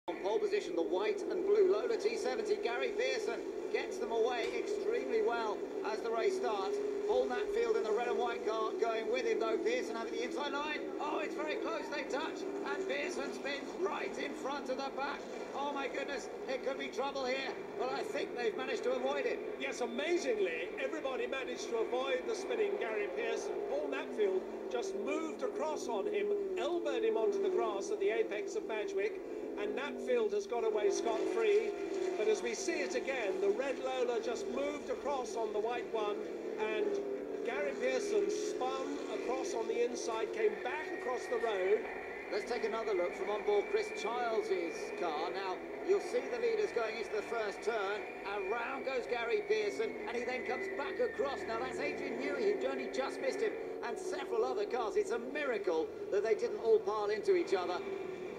On pole position, the white and blue Lola T70. Gary Pearson gets them away extremely well as the race starts. Paul Knapfield in the red and white car going with him, though. Pearson having the inside line. Oh, it's very close, they touch. And Pearson spins right in front of the pack. Oh my goodness, it could be trouble here, but I think they've managed to avoid it. Yes, amazingly, everybody managed to avoid the spinning Gary Pearson. Paul Knapfield just moved across on him, elbowed him onto the grass at the apex of Madgwick, and Knapfield has got away scot-free. But as we see it again, the red Lola just moved across on the white one, and Gary Pearson spun across on the inside, came back across the road. Let's take another look from on board Chris Chiles' car. Now, you'll see the leaders going into the first turn. Around goes Gary Pearson, and he then comes back across. Now, that's Adrian Newey, who only just missed him, and several other cars. It's a miracle that they didn't all pile into each other.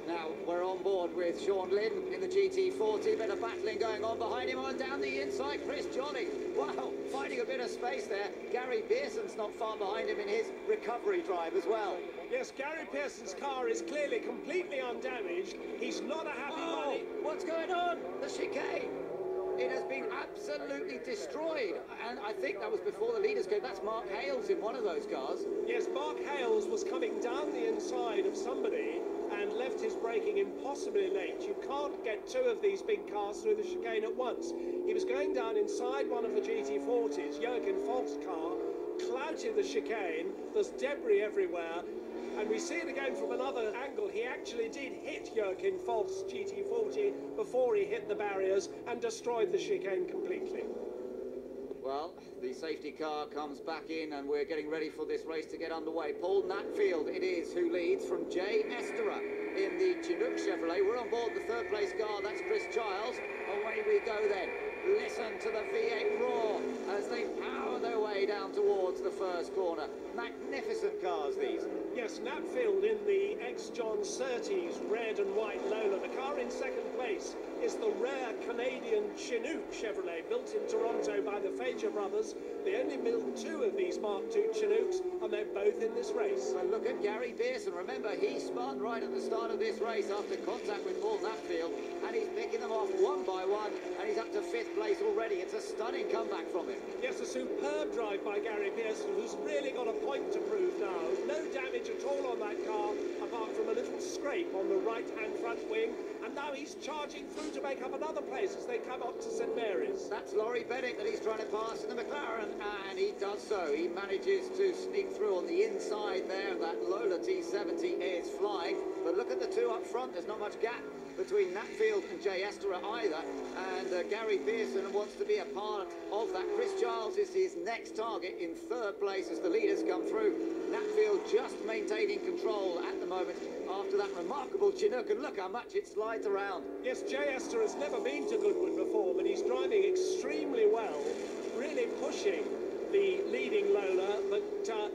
Now, we're on board with Sean Lynn in the GT40. Bit of battling going on behind him. On down the inside, Chris Jolly. Wow, finding a bit of space there. Gary Pearson's not far behind him in his recovery drive as well. Yes, Gary Pearson's car is clearly completely undamaged. He's not a happy bunny. What's going on? The chicane. It has been absolutely destroyed. And I think that was before the leaders came. That's Mark Hales in one of those cars. Yes, Mark Hales was coming down the inside of somebody and left his braking impossibly late. You can't get two of these big cars through the chicane at once. He was going down inside one of the GT40s, Jürgen Volk's car, clouted the chicane, there's debris everywhere, and we see it again from another angle. He actually did hit Jürgen Volk's GT40 before he hit the barriers and destroyed the chicane completely. Well, the safety car comes back in and we're getting ready for this race to get underway. Paul Knapfield it is who leads from Esterer in the Chinook Chevrolet. We're on board the third place car, that's Chris Chiles. Away we go then. Listen to the V8 roar as they power their way down towards the first corner. Magnificent cars, these. Yes, Knapfield in the ex-John Surtees red and white Lola. The car in second place is the rare Canadian Chinook Chevrolet, built in Toronto by the Fager brothers. They only built two of these Mark II Chinooks, and they're both in this race. Well, look at Gary Pearson. Remember, he spun right at the start of this race after contact with Paul Knapfield, and he's picking them off one by one, and he's up to fifth place already. It's a stunning comeback from him. Yes, a superb drive by Gary Pearson, who's really got a point to prove now. No damage at all on that car, apart from a little scrape on the right-hand front wing, and now he's charging through to make up another place as they come up to St Mary's. That's Laurie Bennett that he's trying to pass in the McLaren, and he does so. He manages to sneak through on the inside there. That Lola T70 is flying, but look at the two up front. There's not much gap between Knapfield and Esterer either, and Gary Pearson wants to be a part of that. Chris Chiles is his next target in third place as the leaders come through. Knapfield just maintaining control at the moment after that remarkable Chinook, and look how much it slides around. Yes, Esterer has never been to Goodwood before, but he's driving extremely well, really pushing the leading Lola, but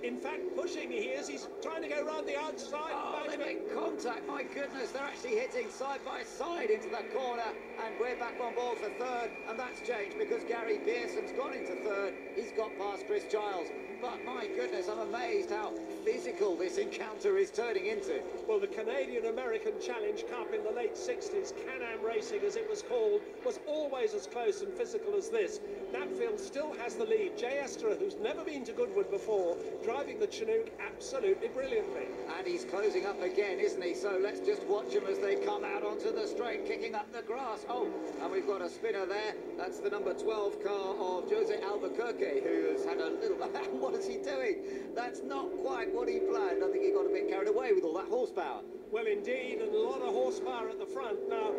in fact pushing he's trying to go round the outside. Oh, they make contact, my goodness, they're actually hitting side by side into that corner, and we're back on board for third, and that's changed because Gary Pearson's gone into third. He's got past Chris Chiles, but my goodness, I'm amazed how physical this encounter is turning into. Well, the Canadian-American Challenge Cup in the late 60s, Can-Am Racing as it was called, was always as close and physical as this. Knapfield still has the lead. Esterer, who's never been to Goodwood before, driving the Chinook absolutely brilliantly. And he's closing up again, isn't he? So let's just watch him as they come out onto the straight, kicking up the grass. Oh, and we've got a spinner there. That's the number 12 car of Jose Albuquerque, who has had a little... What is he doing? That's not quite what he planned. I think he got a bit carried away with all that horsepower. Well, indeed, and a lot of horsepower at the front. Now,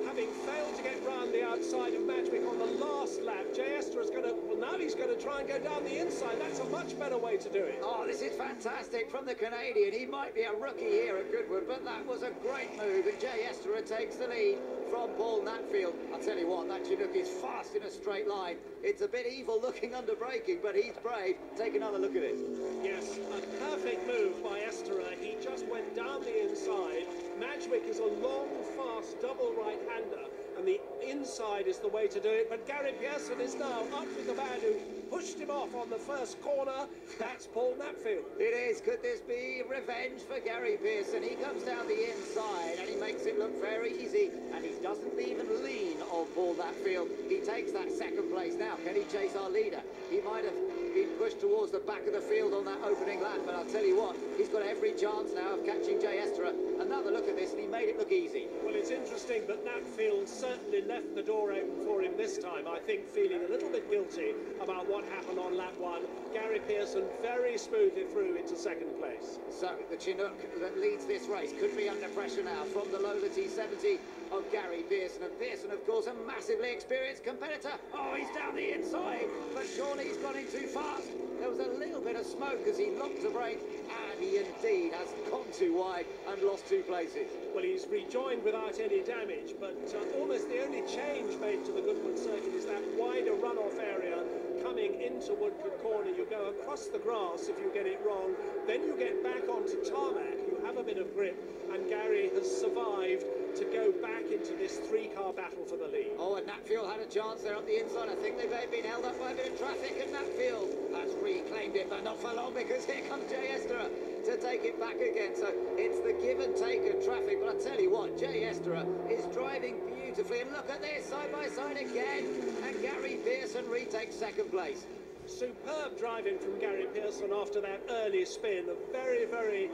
having failed to get round the outside of Madgwick on the last lap, Esterer is going to... Well, now he's going to try and go down the inside. That's a much better way to do it. Oh, this is fantastic from the Canadian. He might be a rookie here at Goodwood, but that was a great move, and Esterer takes the lead from Paul Knapfield. I'll tell you what, that Chinook is fast in a straight line. It's a bit evil looking under braking, but he's brave. Take another look at it. Yes, a perfect move by Esterer. He just went down the inside. Madgwick is a long, fast double right-hander, and the inside is the way to do it. But Gary Pearson is now up with the man who pushed him off on the first corner. That's Paul Knapfield. It is. Could this be revenge for Gary Pearson? He comes down the inside and he makes it look very easy, and doesn't even lean on Paul Knapfield. He takes that second place now. Can he chase our leader? He might have been pushed towards the back of the field on that opening lap, but I'll tell you what, he's got every chance now of catching Esterer. Another look at this, and he made it look easy. Well, it's interesting, but Knapfield certainly left the door open for him this time, I think, feeling a little bit guilty about what happened on lap 1. Gary Pearson very smoothly through into second place. So, the Chinook that leads this race could be under pressure now from the Lola T70 of Gary Pearson. And Pearson, of course, a massively experienced competitor. Oh, he's down the inside, but surely he's gone in too fast. There was a little bit of smoke as he locked the brake, and he indeed has gone too wide and lost 2 places. Well, he's rejoined without any damage, but almost the only change made to the Goodwood circuit is that wider runoff area coming into Woodcote Corner. You go across the grass if you get it wrong, then you get back onto tarmac, you have a bit of grip, and Gary has survived to go back into this 3-car battle for the lead. Oh, and Knapfield had a chance there on the inside. I think they may have been held up by a bit of traffic, and Knapfield has reclaimed it, but not for long, because here comes Esterer to take it back again. So it's the give and take of traffic, but I tell you what, Esterer is driving beautifully, and look at this, side by side again, and Gary Pearson retakes second place. Superb driving from Gary Pearson after that early spin. A very, very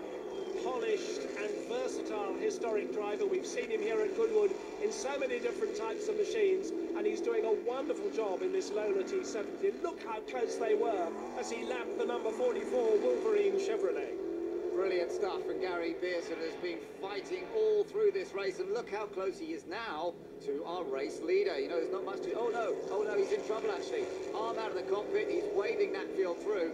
polished and versatile historic driver. We've seen him here at Goodwood in so many different types of machines, and he's doing a wonderful job in this Lola T70. Look how close they were as he lapped the number 44 Wolverine Chevrolet. Brilliant stuff, and Gary Pearson has been fighting all through this race, and look how close he is now to our race leader. You know, there's not much to... Oh no, he's in trouble actually. Arm out of the cockpit, he's waving Knapfield through.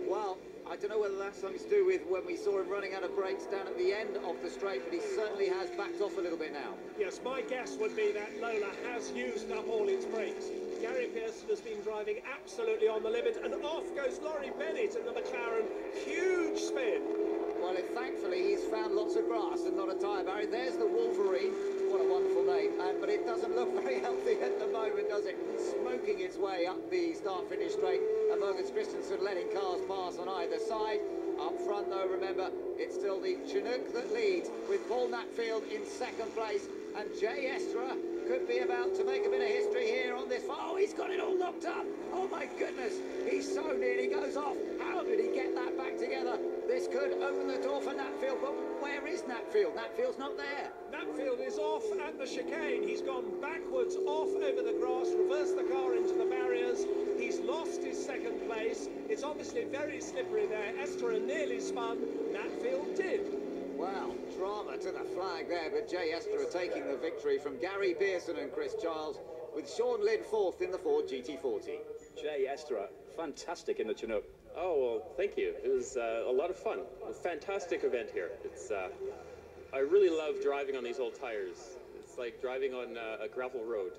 Well, I don't know whether that's something to do with when we saw him running out of brakes down at the end of the straight, but he certainly has backed off a little bit now. Yes, my guess would be that Lola has used up all its brakes. Gary Pearson has been driving absolutely on the limit, and off goes Laurie Bennett in the McLaren. Huge spin. Well, thankfully he's found lots of grass and not a tyre barrier. There's the Wolverine. What a wonderful name. But it doesn't look very healthy at the moment, does it? Smoking its way up the start-finish straight. Mogens Christensen letting cars pass on either side. Up front, though, remember, it's still the Chinook that leads, with Paul Knapfield in second place. And Esterer could be about to make a bit of history here on this. Oh, he's got it all locked up. Oh, my goodness. He's so nearly goes off. How did he get that back together? This could open the door for Knapfield, but where is Knapfield? Knapfield's not there. Knapfield is off at the chicane. He's gone backwards off over the grass, reversed the car into the barriers. He's lost his second place. It's obviously very slippery there. Esterer nearly spun. Knapfield did. Well, drama to the flag there, but Esterer taking the victory from Gary Pearson and Chris Chiles, with Sean Lynn fourth in the Ford GT40. Esterer, fantastic in the Chinook. Oh, well, thank you. It was a lot of fun. A fantastic event here. It's I really love driving on these old tires. It's like driving on a gravel road.